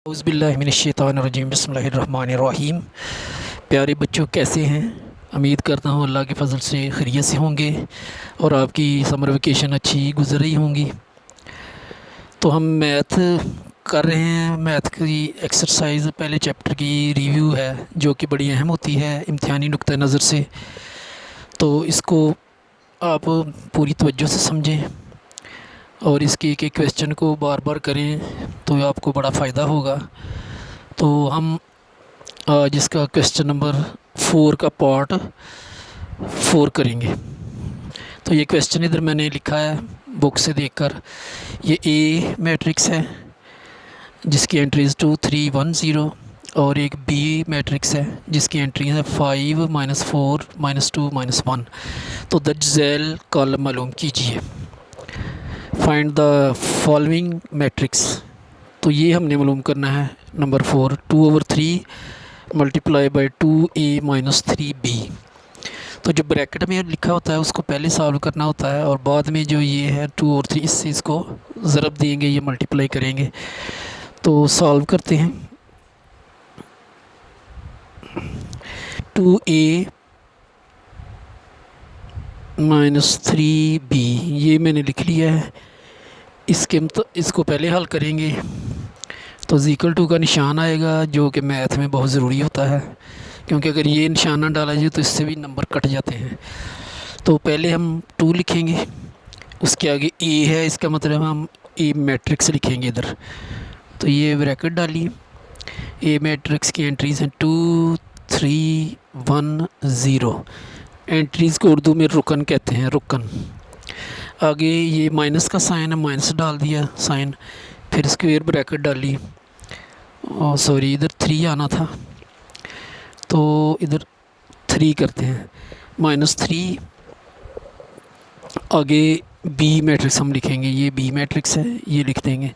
औज़ुबिल्लाहिमिनश्शैतानिर्रजीम बिस्मिल्लाहिर्रहमानिर्रहीम। प्यारे बच्चों, कैसे हैं? उम्मीद करता हूँ अल्लाह के फ़ज़ल से खैरियत से होंगे और आपकी समर वेकेशन अच्छी गुज़र रही होंगी। तो हम मैथ कर रहे हैं। मैथ की एक्सरसाइज पहले चैप्टर की रिव्यू है जो कि बड़ी अहम होती है इम्तिहानी नुक्ता नज़र से। तो इसको आप पूरी तवज्जो से समझें और इसके एक एक क्वेश्चन को बार बार करें तो आपको बड़ा फ़ायदा होगा। तो हम आज इसका क्वेश्चन नंबर 4 का पार्ट 4 करेंगे। तो ये क्वेश्चन इधर मैंने लिखा है बुक से देखकर। ये ए मैट्रिक्स है जिसकी एंट्रीज़ 2 3 1 0 और एक बी मैट्रिक्स है जिसकी एंट्री है 5 -4 -2 -1। तो दर्ज कॉलम मालूम कीजिए। Find the following matrix. तो ये हमने मालूम करना है number 4 2/3 multiply by 2a - 3b। तो जो ब्रैकेट में लिखा होता है उसको पहले सॉल्व करना होता है और बाद में जो ये है 2 और 3 इससे इसको ज़रब देंगे, ये मल्टीप्लाई करेंगे। तो सॉल्व करते हैं। 2a - 3b ये मैंने लिख लिया है। इसको पहले हल करेंगे तो = का निशान आएगा जो कि मैथ में बहुत ज़रूरी होता है, क्योंकि अगर ये निशान ना डाला जाए तो इससे भी नंबर कट जाते हैं। तो पहले हम 2 लिखेंगे, उसके आगे ए है, इसका मतलब हम ए मैट्रिक्स लिखेंगे इधर। तो ये ब्रैकेट डालिए। ए मैट्रिक्स की एंट्रीज़ हैं 2 3 1 0। एंट्रीज़ को उर्दू में रुकन कहते हैं, रुकन। आगे ये माइनस का साइन है, माइनस डाल दिया साइन, फिर स्क्वायर ब्रैकेट डाली। और सॉरी, इधर 3 आना था तो इधर 3 करते हैं, -3। आगे बी मैट्रिक्स हम लिखेंगे, ये बी मैट्रिक्स है, ये लिख देंगे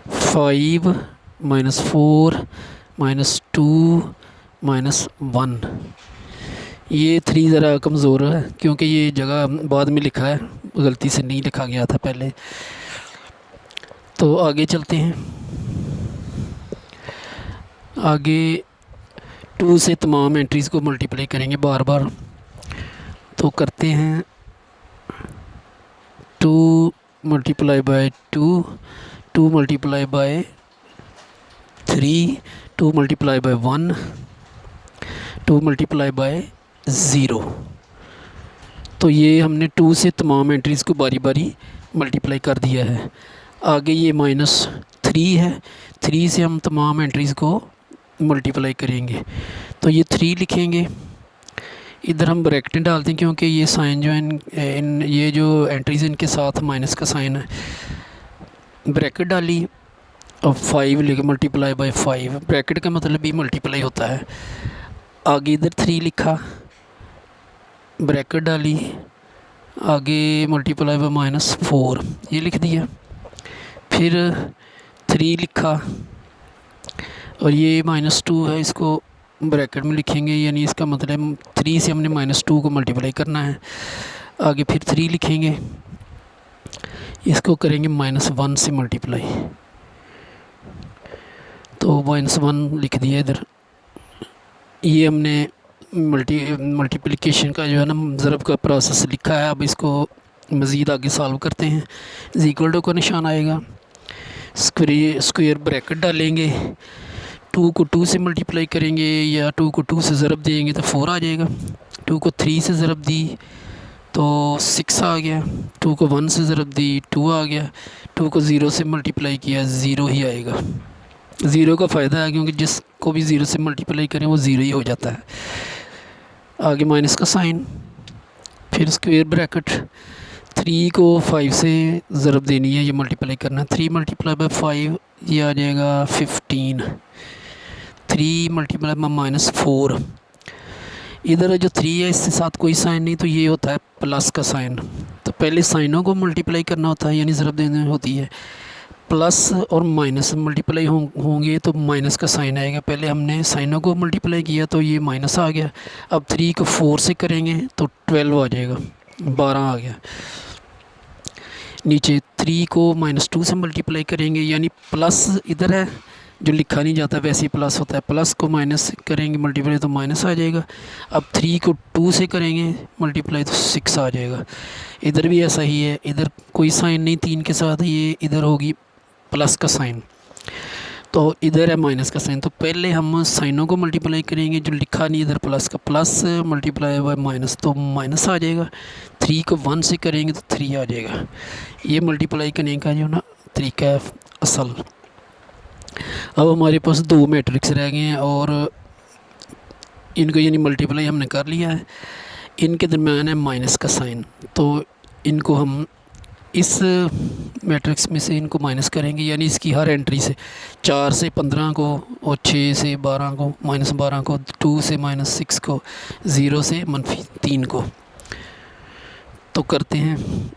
5 -4 -2 -1। ये 3 ज़रा कमज़ोर है क्योंकि ये जगह बाद में लिखा है, गलती से नहीं लिखा गया था पहले। तो आगे चलते हैं। आगे 2 से तमाम एंट्रीज़ को मल्टीप्लाई करेंगे बार बार। तो करते हैं 2 × 2 2 × 3 2 × 1 2 × 0। तो ये हमने 2 से तमाम एंट्रीज़ को बारी बारी मल्टीप्लाई कर दिया है। आगे ये -3 है, 3 से हम तमाम एंट्रीज़ को मल्टीप्लाई करेंगे। तो ये 3 लिखेंगे, इधर हम ब्रैकेट डालते हैं क्योंकि ये साइन जो इन ये जो एंट्रीज़ इनके साथ माइनस का साइन है। ब्रैकेट डाली और 5 लिखे मल्टीप्लाई बाई 5। ब्रैकेट का मतलब भी मल्टीप्लाई होता है। आगे इधर 3 लिखा, ब्रैकेट डाली, आगे मल्टीप्लाई बाई -4 ये लिख दिया। फिर 3 लिखा और ये -2 है, इसको ब्रैकेट में लिखेंगे, यानी इसका मतलब 3 से हमने -2 को मल्टीप्लाई करना है। आगे फिर 3 लिखेंगे, इसको करेंगे -1 से मल्टीप्लाई। तो -1 लिख दिया इधर। ये हमने मल्टीप्लिकेशन का जो है ना ज़रब का प्रोसेस लिखा है। अब इसको मज़ीद आगे सॉल्व करते हैं। = का निशान आएगा, स्क्वायर ब्रैकेट डालेंगे, 2 को 2 से मल्टीप्लाई करेंगे या 2 को 2 से ज़रब देंगे तो 4 आ जाएगा। 2 को 3 से ज़रब दी तो 6 आ गया। 2 को 1 से ज़रब दी 2 आ गया। 2 को 0 से मल्टीप्लाई किया 0 ही आएगा। 0 का फ़ायदा है क्योंकि जिसको भी 0 से मल्टीप्लाई करें वो 0 ही हो जाता है। आगे माइनस का साइन, फिर स्क्वायर ब्रैकेट। 3 को 5 से ज़रब देनी है, ये मल्टीप्लाई करना है। 3 × 5 ये आ जाएगा 15। 3 × -4। इधर जो 3 है इसके साथ कोई साइन नहीं, तो ये होता है प्लस का साइन। तो पहले साइनों को मल्टीप्लाई करना होता है, यानी ज़रब देनी होती है। प्लस और माइनस मल्टीप्लाई होंगे तो माइनस का साइन आएगा। पहले हमने साइनों को मल्टीप्लाई किया तो ये माइनस आ गया। अब 3 को 4 से करेंगे तो 12 आ जाएगा, 12 आ गया। नीचे 3 को -2 से मल्टीप्लाई करेंगे, यानी प्लस इधर है जो लिखा नहीं जाता वैसे ही प्लस होता है। प्लस को माइनस करेंगे मल्टीप्लाई तो माइनस आ जाएगा। अब 3 को 2 से करेंगे मल्टीप्लाई तो 6 आ जाएगा। इधर भी ऐसा ही है, इधर कोई साइन नहीं 3 के साथ, ये इधर होगी प्लस का साइन, तो इधर है माइनस का साइन। तो पहले हम साइनों को मल्टीप्लाई करेंगे, जो लिखा नहीं इधर प्लस का, प्लस मल्टीप्लाई बाय माइनस तो माइनस आ जाएगा। 3 को 1 से करेंगे तो 3 आ जाएगा। ये मल्टीप्लाई करने का जो ना तरीका है असल। अब हमारे पास 2 मैट्रिक्स रह गए हैं और इनको यानी मल्टीप्लाई हमने कर लिया है। इनके दरम्यान है माइनस का साइन, तो इनको हम इस मैट्रिक्स में से इनको माइनस करेंगे, यानी इसकी हर एंट्री से 4 से 15 को और 6 से 12 को, -12 को, 2 से -6 को, 0 से -3 को। तो करते हैं,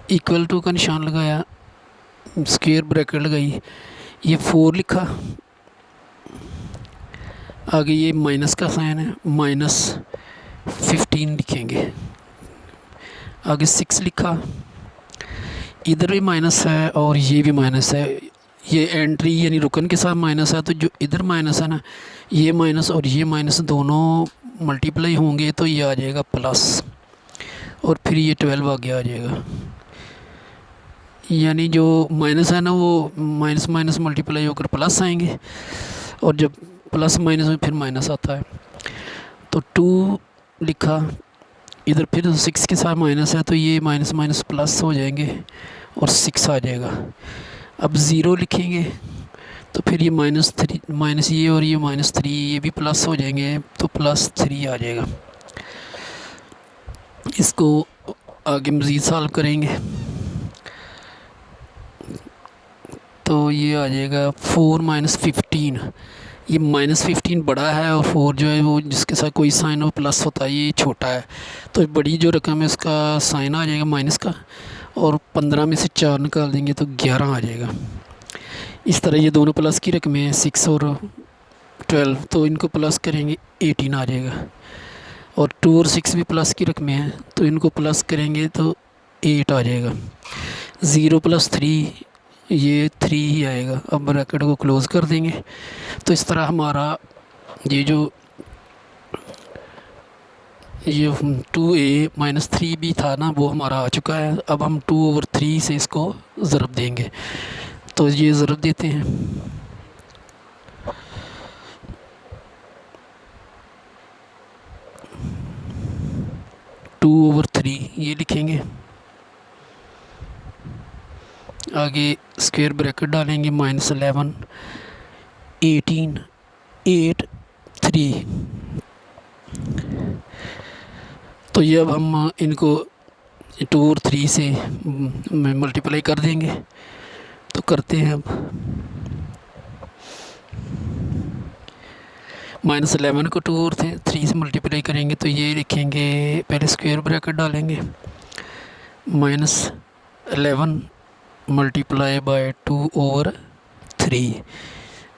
इक्वल टू का निशान लगाया, स्क्वायर ब्रैकेट लगाई, ये 4 लिखा, आगे ये माइनस का साइन है, -15 लिखेंगे, आगे 6 लिखा, इधर भी माइनस है और ये भी माइनस है, ये एंट्री यानी रुकन के साथ माइनस है, तो जो इधर माइनस है ना, ये माइनस और ये माइनस दोनों मल्टीप्लाई होंगे तो ये आ जाएगा प्लस, और फिर ये 12 आगे आ जाएगा। यानी जो माइनस है ना वो माइनस माइनस मल्टीप्लाई होकर प्लस आएंगे, और जब प्लस माइनस में फिर माइनस आता है। तो 2 लिखा, इधर फिर 6 के साथ माइनस है तो ये माइनस माइनस प्लस हो जाएंगे और 6 आ जाएगा। अब 0 लिखेंगे तो फिर ये -3 माइनस ये और ये -3 ये भी प्लस हो जाएंगे, तो +3 आ जाएगा। इसको आगे मज़ीद सॉल्व करेंगे तो ये आ जाएगा 4 - 15। ये -15 बड़ा है और 4 जो है वो जिसके साथ कोई साइन हो प्लस होता है, ये छोटा है, तो बड़ी जो रकम है उसका साइन आ जाएगा माइनस का, और 15 में से 4 निकाल देंगे तो 11 आ जाएगा। इस तरह ये दोनों प्लस की रकमें हैं, 6 और 12, तो इनको प्लस करेंगे 18 आ जाएगा। और 2 और 6 भी प्लस की रकमें हैं, तो इनको प्लस करेंगे तो 8 आ जाएगा। 0 + 3 ये 3 ही आएगा। अब ब्रैकेट को क्लोज़ कर देंगे। तो इस तरह हमारा ये जो 2a - 3 भी था ना वो हमारा आ चुका है। अब हम 2/3 से इसको ज़रब देंगे, तो ये ज़रब देते हैं। टू ओवर 3 ये लिखेंगे, आगे स्क्वायर ब्रैकेट डालेंगे, -11 18 8 3। तो ये अब हम इनको 2 और 3 से मल्टीप्लाई कर देंगे। तो करते हैं अब, -11 को 2 और 3 से मल्टीप्लाई करेंगे तो ये लिखेंगे, पहले स्क्वायर ब्रैकेट डालेंगे, -11 मल्टीप्लाई बाय 2 ओवर 3।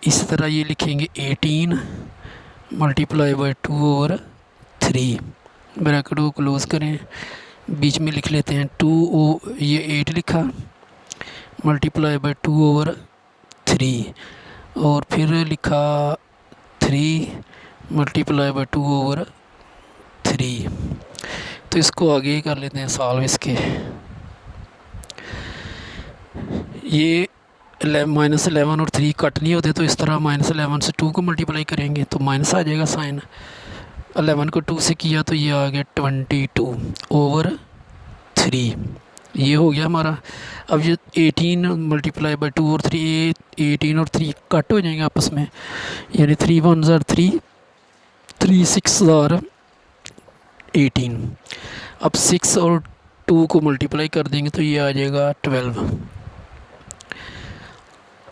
इस तरह ये लिखेंगे 18 मल्टीप्लाई बाय 2 ओवर 3। ब्रैकेट को क्लोज़ करें, बीच में लिख लेते हैं 2 ये 8 लिखा, मल्टीप्लाई बाय 2 ओवर 3, और फिर लिखा 3 मल्टीप्लाई बाय 2 ओवर 3। तो इसको आगे कर लेते हैं सॉल्व इसके। ये -11 और 3 कट नहीं होते, तो इस तरह -11 से 2 को मल्टीप्लाई करेंगे तो माइनस आ जाएगा साइन। 11 को 2 से किया तो ये आ गया 22/3। ये हो गया हमारा। अब ये 18 मल्टीप्लाई बाय 2 और 3, 18 और 3 कट हो जाएंगे आपस में, यानी 3 1 ज़ार 3, 3 6 ज़ार 18। अब 6 और 2 को मल्टीप्लाई कर देंगे तो ये आ जाएगा 12।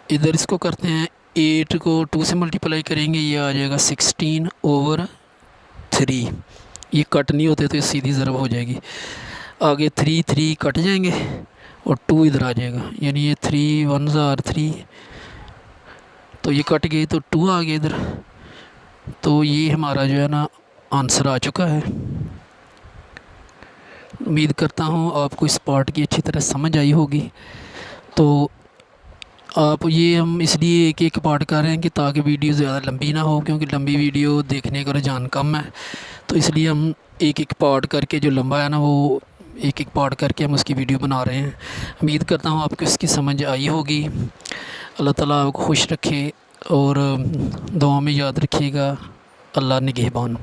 इधर इसको करते हैं, 8 को 2 से मल्टीप्लाई करेंगे, ये आ जाएगा 16/3। ये कट नहीं होते तो ये सीधी ज़रब हो जाएगी। आगे 3 3 कट जाएंगे और 2 इधर आ जाएगा, यानी ये 3 1 ज़ार 3, तो ये कट गए तो 2 आ गया इधर। तो ये हमारा जो है ना आंसर आ चुका है। उम्मीद करता हूँ आपको इस पार्ट की अच्छी तरह समझ आई होगी। तो आप ये हम इसलिए एक एक पार्ट कर रहे हैं कि ताकि वीडियो ज़्यादा लंबी ना हो, क्योंकि लंबी वीडियो देखने का रुझान कम है। तो इसलिए हम एक एक पार्ट करके, जो लंबा है ना वो एक एक पार्ट करके हम उसकी वीडियो बना रहे हैं। उम्मीद करता हूँ आपको इसकी समझ आई होगी। अल्लाह ताला आपको खुश रखे और दुआ में याद रखिएगा। अल्लाह निगहबान।